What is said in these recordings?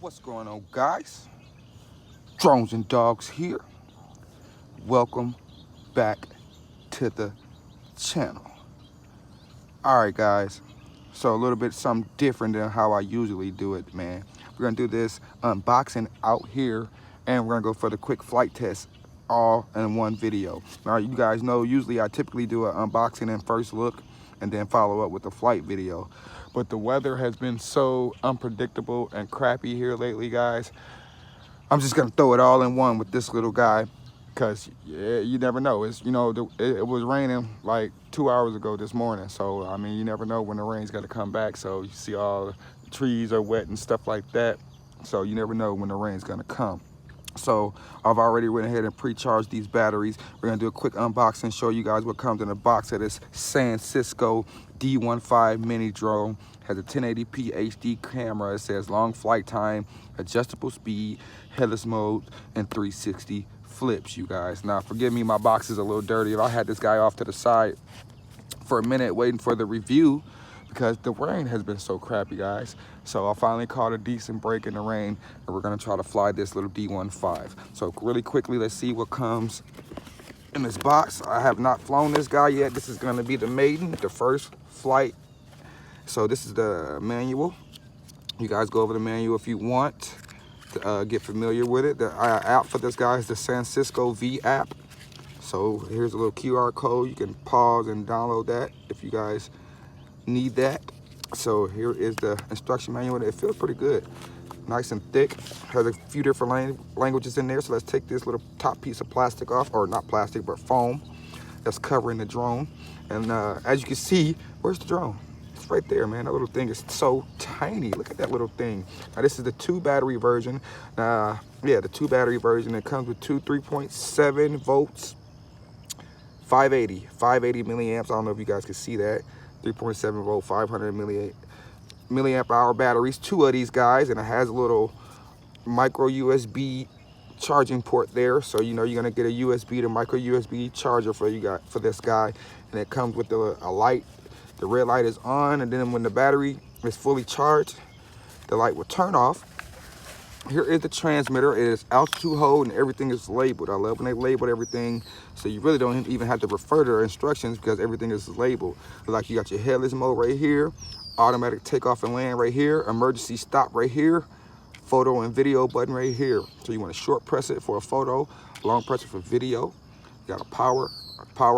What's going on, guys? Drones and Dogs here. Welcome back to the channel. Alright, guys, so a little bit something different than how I usually do it, man. We're gonna do this unboxing out here, and we're gonna go for the quick flight test all in one video. Now, you guys know usually I typically do an unboxing and first look and then follow up with the flight video, but the weather has been so unpredictable and crappy here lately, guys. I'm just gonna throw it all in one with this little guy, because you never know. It's, you know, it was raining like 2 hours ago this morning, so I mean, you never know when the rain's gonna come back. So you see all the trees are wet and stuff like that, so you never know when the rain's gonna come. So I've already went ahead and pre-charged these batteries. We're gonna do a quick unboxing, show you guys what comes in the box of this Sansisco D15 mini drone. Has a 1080p HD camera. It says long flight time, adjustable speed, headless mode, and 360 flips, you guys. Now, forgive me, my box is a little dirty. I had this guy off to the side for a minute waiting for the review because the rain has been so crappy, guys. So I finally caught a decent break in the rain, and we're gonna try to fly this little D15. So really quickly, let's see what comes in this box. I have not flown this guy yet. This is gonna be the maiden, the first flight. So this is the manual. You guys go over the manual if you want to get familiar with it. The app for this guy is the Sansisco V app. So here's a little QR code. You can pause and download that if you guys need that. So here is the instruction manual. It feels pretty good, nice and thick. Has a few different languages in there. So let's take this little top piece of plastic off, or not plastic, but foam that's covering the drone. And as you can see, where's the drone? It's right there, man. That little thing is so tiny. Look at that little thing. Now this is the 2 battery version. Yeah, the 2 battery version. It comes with two 3.7 volts, 580 milliamps. I don't know if you guys can see that. 3.7 volt, 500 milliamp hour batteries. 2 of these guys, and it has a little micro USB charging port there. So you know you're gonna get a USB to micro USB charger for this guy, and it comes with a light. The red light is on, and then when the battery is fully charged, the light will turn off. Here is the transmitter. It is altitude hold, and everything is labeled. I love when they label everything, so you really don't even have to refer to their instructions because everything is labeled. Like you got your headless mode right here, automatic takeoff and land right here, emergency stop right here, photo and video button right here. So you want to short press it for a photo, long press it for video. You got a power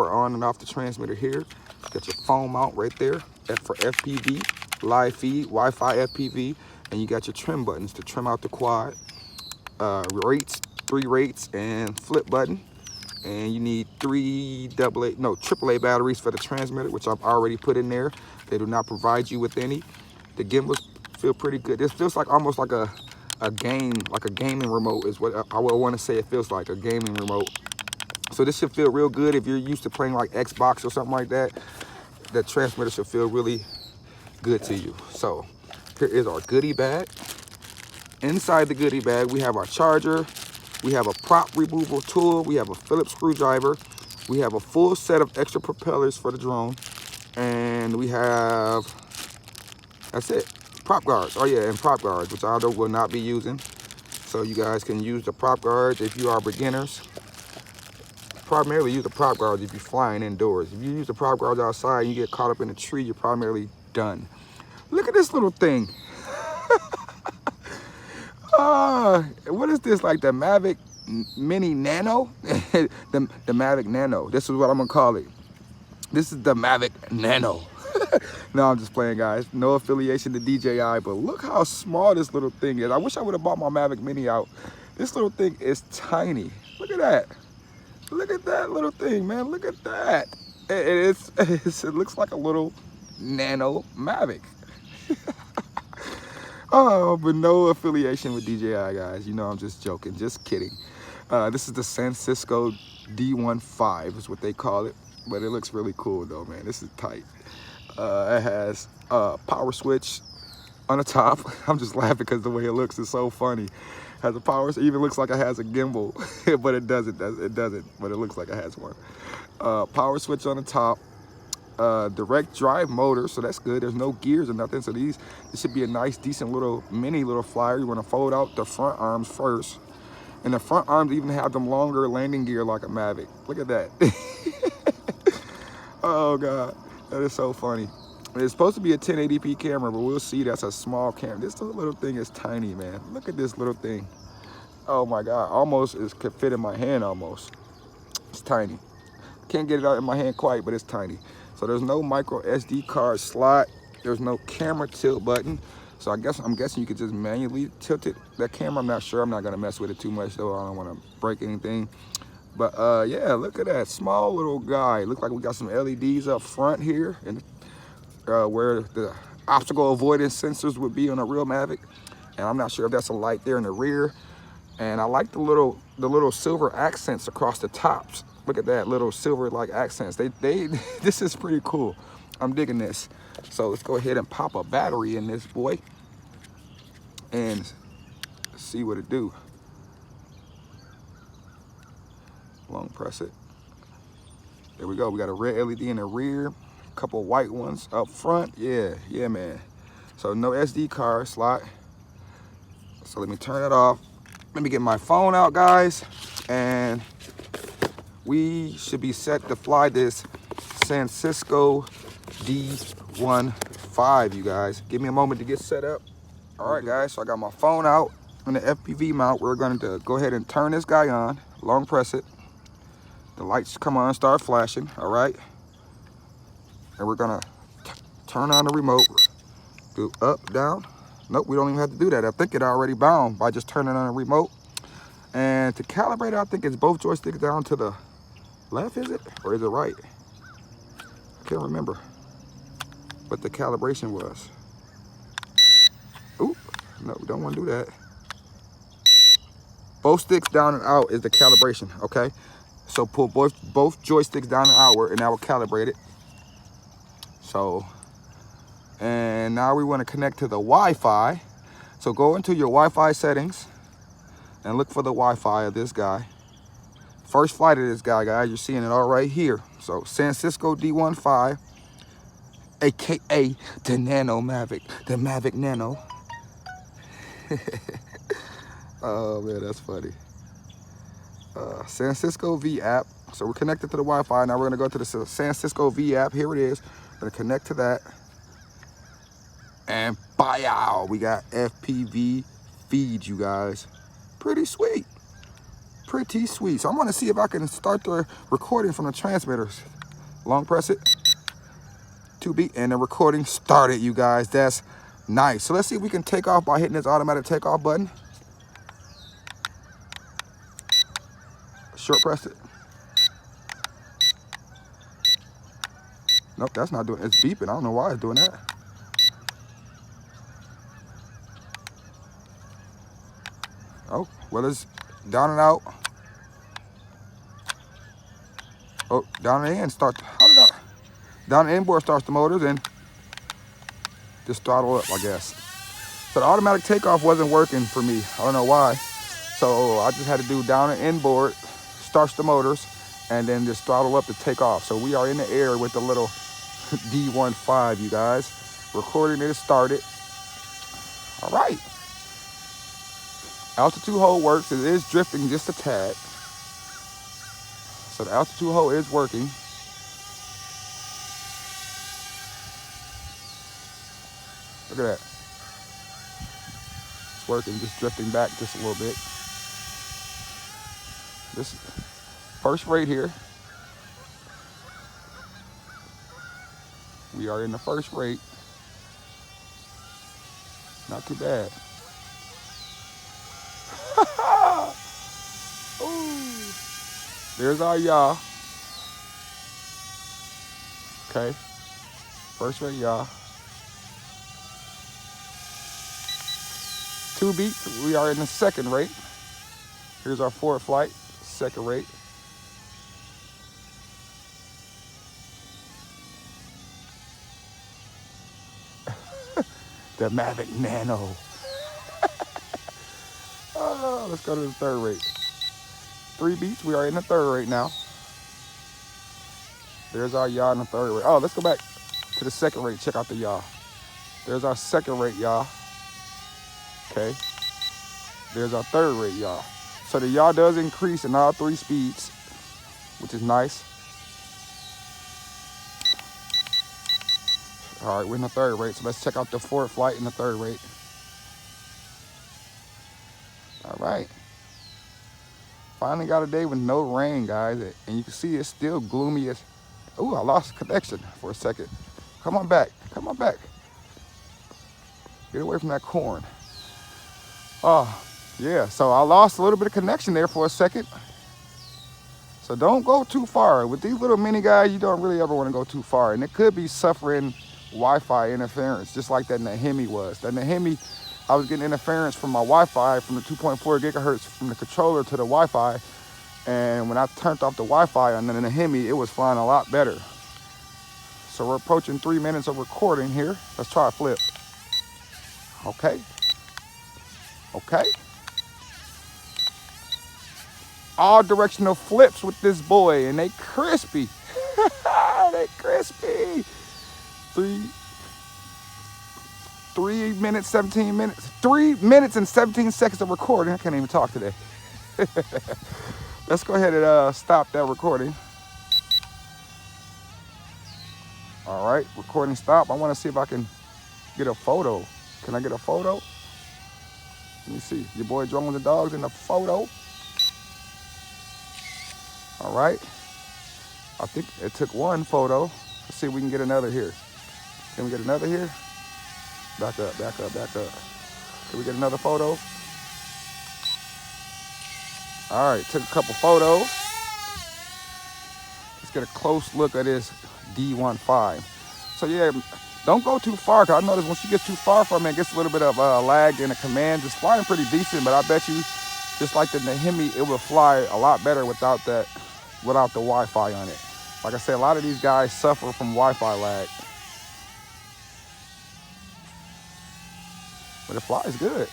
on and off the transmitter here. Got your phone mount right there, F for FPV, live feed, Wi-Fi FPV, and you got your trim buttons to trim out the quad, rates, 3 rates, and flip button. And you need 3 AAA batteries for the transmitter, which I've already put in there. They do not provide you with any. The gimbals feel pretty good. This feels like almost like a gaming remote is what I would want to say. It feels like a gaming remote. So this should feel real good if you're used to playing like Xbox or something like that. The transmitter should feel really good to you. So here is our goodie bag. Inside the goodie bag, we have our charger. We have a prop removal tool. We have a Phillips screwdriver. We have a full set of extra propellers for the drone. And we have, that's it, prop guards. Oh yeah, and prop guards, which I will not be using. So you guys can use the prop guards if you are beginners. Primarily use the prop guards if you're flying indoors. If you use the prop guards outside and you get caught up in a tree, you're primarily done. Look at this little thing. What is this, like the Mavic Mini Nano? the Mavic Nano. This is what I'm gonna call it. This is the Mavic Nano. No, I'm just playing, guys. No affiliation to DJI, but look how small this little thing is. I wish I would have bought my Mavic Mini out. This little thing is tiny. Look at that. Look at that little thing, man. Look at that. It looks like a little nano Mavic. Oh, but no affiliation with DJI, guys. You know I'm just joking, just kidding. This is the Sansisco D15 is what they call it, but it looks really cool though, man. This is tight. It has a power switch on the top. I'm just laughing because the way it looks is so funny. Has a power, it even looks like it has a gimbal, but it doesn't, but it looks like it has one. Power switch on the top, direct drive motor, so that's good. There's no gears or nothing, so this should be a nice, decent little mini little flyer. You want to fold out the front arms first, and the front arms even have them longer landing gear like a Mavic. Look at that. Oh god, that is so funny. It's supposed to be a 1080p camera, but we'll see. That's a small camera. This little thing is tiny, man. Look at this little thing. Oh my god, almost could fit in my hand almost. It's tiny. Can't get it out in my hand quite, but it's tiny. So there's no micro SD card slot. There's no camera tilt button. So I'm guessing you could just manually tilt it. That camera, I'm not sure. I'm not gonna mess with it too much though. I don't wanna break anything. But yeah, look at that small little guy. Look like we got some LEDs up front here, and where the obstacle avoidance sensors would be on a real Mavic. And I'm not sure if that's a light there in the rear. And I like the little silver accents across the tops. Look at that, little silver like accents. This is pretty cool. I'm digging this. So let's go ahead and pop a battery in this boy and see what it do. Long press it. There we go. We got a red LED in the rear, a couple white ones up front. Yeah, man. So no SD card slot. So let me turn it off. Let me get my phone out, guys, and we should be set to fly this Sansisco D15, you guys. Give me a moment to get set up. All right, guys, so I got my phone out on the FPV mount. We're going to go ahead and turn this guy on. Long press it. The lights come on, start flashing, all right? And we're gonna turn on the remote. Do up, down. Nope, we don't even have to do that. I think it already bound by just turning on the remote. And to calibrate it, I think it's both joysticks down to the left, is it? Or is it right? I can't remember what the calibration was. Oop, no, we don't want to do that. Both sticks down and out is the calibration, okay? So pull both joysticks down and outward, and that will calibrate it. So, and now we want to connect to the Wi-Fi. So go into your Wi-Fi settings and look for the Wi-Fi of this guy. First flight of this guy, guys. You're seeing it all right here. So Sansisco D15, aka the Nano Mavic, the Mavic Nano. Oh man, that's funny. Sansisco V app. So we're connected to the Wi-Fi. Now we're gonna go to the Sansisco V app. Here it is. We're gonna connect to that. And bow, we got FPV feed, you guys. Pretty sweet. Pretty sweet. So I'm gonna see if I can start the recording from the transmitters. Long press it. 2 beat, and the recording started, you guys. That's nice. So let's see if we can take off by hitting this automatic takeoff button. Short press it. Nope, that's not doing it. It's beeping. I don't know why it's doing that. Oh, well, it's down and out. Oh, down and in starts. How did I? Down and inboard starts the motors and just throttle up, I guess. So the automatic takeoff wasn't working for me. I don't know why. So I just had to do down and inboard, starts the motors, and then just throttle up to take off. So we are in the air with the little D15, you guys. Recording is started. All right. Altitude hold works. It is drifting just a tad. So the altitude hold is working. Look at that. It's working, just drifting back just a little bit. This first rate here. We are in the first rate. Not too bad. Ooh. There's our yaw. Okay. First rate yaw. 2 beats. We are in the second rate. Here's our forward flight. Second rate. The Mavic Nano. Oh, let's go to the third rate. 3 beats. We are in the third rate now. There's our yaw in the third rate. Oh, let's go back to the second rate. Check out the yaw. There's our second rate yaw. Okay. There's our third rate yaw. So the yaw does increase in all three speeds, which is nice. All right, we're in the third rate, so let's check out the fourth flight in the third rate. All right. Finally got a day with no rain, guys, and you can see it's still gloomy as... Ooh, I lost connection for a second. Come on back. Come on back. Get away from that corn. Oh, yeah, so I lost a little bit of connection there for a second. So don't go too far. With these little mini guys, you don't really ever want to go too far. And it could be suffering Wi-Fi interference, just like that Hemi was. That Hemi, I was getting interference from my Wi-Fi, from the 2.4 gigahertz from the controller to the Wi-Fi. And when I turned off the Wi-Fi on the Hemi, it was flying a lot better. So we're approaching 3 minutes of recording here. Let's try a flip. Okay. Okay. All directional flips with this boy, and they crispy. They crispy. 3 minutes, 17 minutes. 3 minutes and 17 seconds of recording. I can't even talk today. Let's go ahead and stop that recording. All right, recording stop. I want to see if I can get a photo. Can I get a photo? Let me see. Your boy Drones and Dogs in the photo. All right. I think it took one photo. Let's see if we can get another here. Can we get another here? Back up, back up, back up. Can we get another photo? All right, took a couple photos. Let's get a close look at this D15. So yeah, don't go too far, because I noticed once you get too far from it, it gets a little bit of lag in the command. It's flying pretty decent, but I bet you, just like the Hemi, it would fly a lot better without the Wi-Fi on it. Like I said, a lot of these guys suffer from Wi-Fi lag. But it flies good.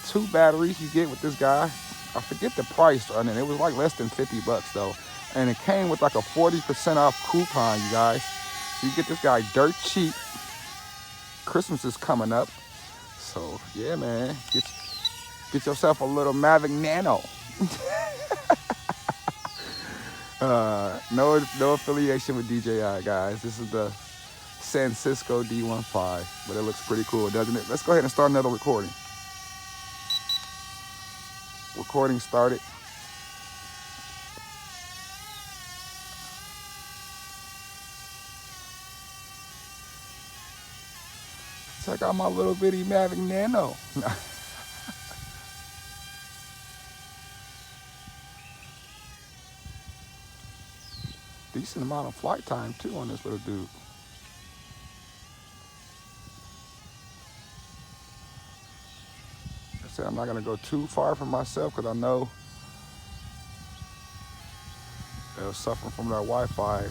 2 batteries you get with this guy. I forget the price on it. It was like less than 50 bucks though. And it came with like a 40% off coupon, you guys. So you get this guy dirt cheap. Christmas is coming up. So yeah, man, get yourself a little Mavic Nano. No affiliation with DJI, guys. This is the Sansisco D15, but it looks pretty cool, doesn't it? Let's go ahead and start another recording. Recording started. Check out my little bitty Mavic Nano. Decent amount of flight time too on this little dude. I said I'm not gonna go too far from myself, because I know they'll suffer from that Wi-Fi.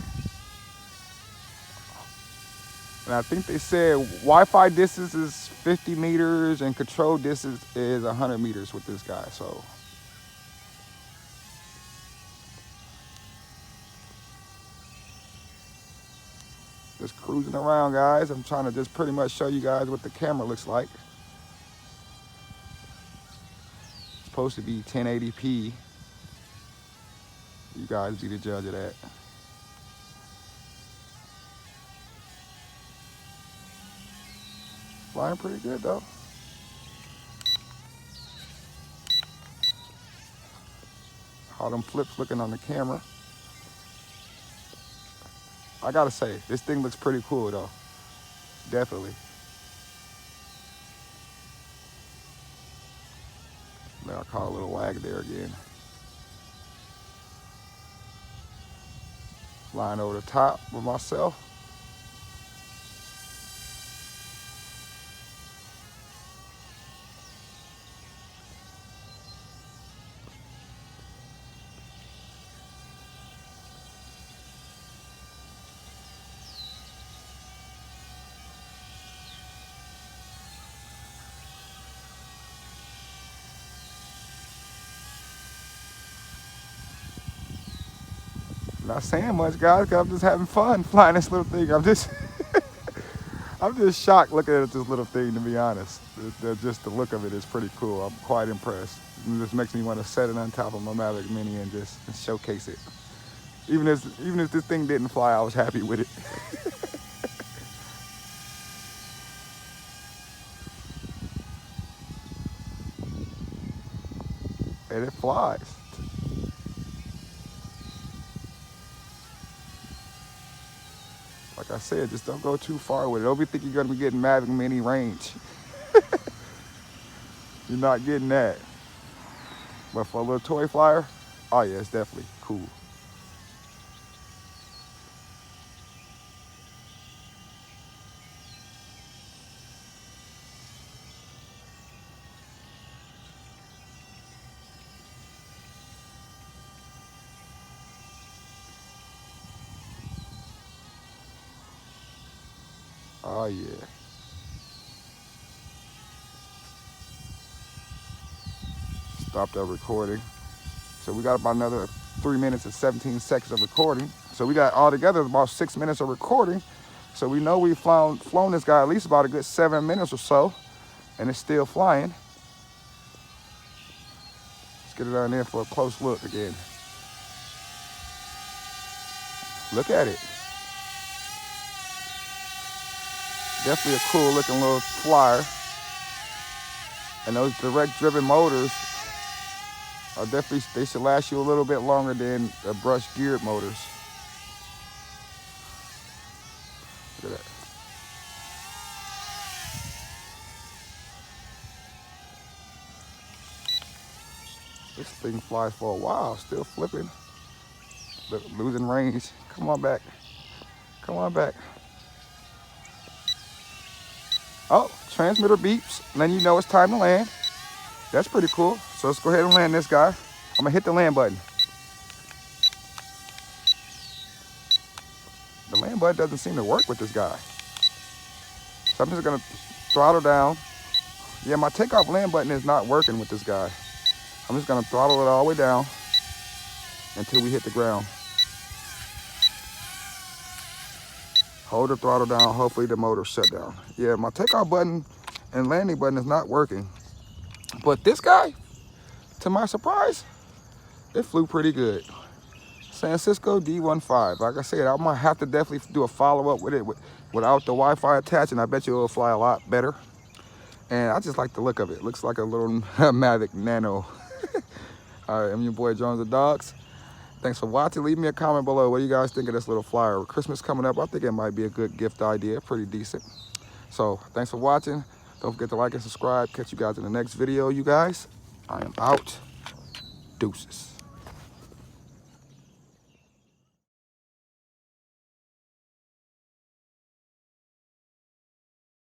And I think they said Wi-Fi distance is 50 meters and control distance is 100 meters with this guy. So just cruising around, guys. I'm trying to just pretty much show you guys what the camera looks like. It's supposed to be 1080p. You guys be the judge of that. Flying pretty good though. How them flips looking on the camera. I gotta say, this thing looks pretty cool though. Definitely. Now I caught a little lag there again. Flying over the top with myself. Not saying much, guys, because I'm just having fun flying this little thing. I'm just shocked looking at this little thing, to be honest. Just the look of it is pretty cool. I'm quite impressed. It just makes me want to set it on top of my Mavic Mini and just showcase it. Even if this thing didn't fly, I was happy with it. And it flies. Like I said, just don't go too far with it. Don't be thinking you're gonna be getting Mavic Mini range. You're not getting that. But for a little toy flyer, oh yeah, it's definitely cool. Oh yeah. Stop that recording. So we got about another 3 minutes and 17 seconds of recording. So we got altogether about 6 minutes of recording. So we know we've flown this guy at least about a good 7 minutes or so, and it's still flying. Let's get it on there for a close look again. Look at it. Definitely a cool looking little flyer. And those direct driven motors are definitely, they should last you a little bit longer than the brush geared motors. Look at that. This thing flies for a while, still flipping. Losing range. Come on back. Come on back. Oh, transmitter beeps, letting you know it's time to land. That's pretty cool. So let's go ahead and land this guy. I'm gonna hit the land button. The land button doesn't seem to work with this guy. So I'm just gonna throttle down. Yeah, my takeoff land button is not working with this guy. I'm just gonna throttle it all the way down until we hit the ground. Hold the throttle down, hopefully the motor shut down. Yeah, my takeoff button and landing button is not working. But this guy, to my surprise, it flew pretty good. Sansisco D15. Like I said, I might have to definitely do a follow-up with it without the Wi-Fi attached, and I bet you it'll fly a lot better. And I just like the look of it. Looks like a little Mavic Nano. All right, I'm your boy Jones the Dogs. Thanks for watching. Leave me a comment below. What do you guys think of this little flyer? With Christmas coming up, I think it might be a good gift idea. Pretty decent. So thanks for watching. Don't forget to like and subscribe. Catch you guys in the next video, you guys. I am out. Deuces.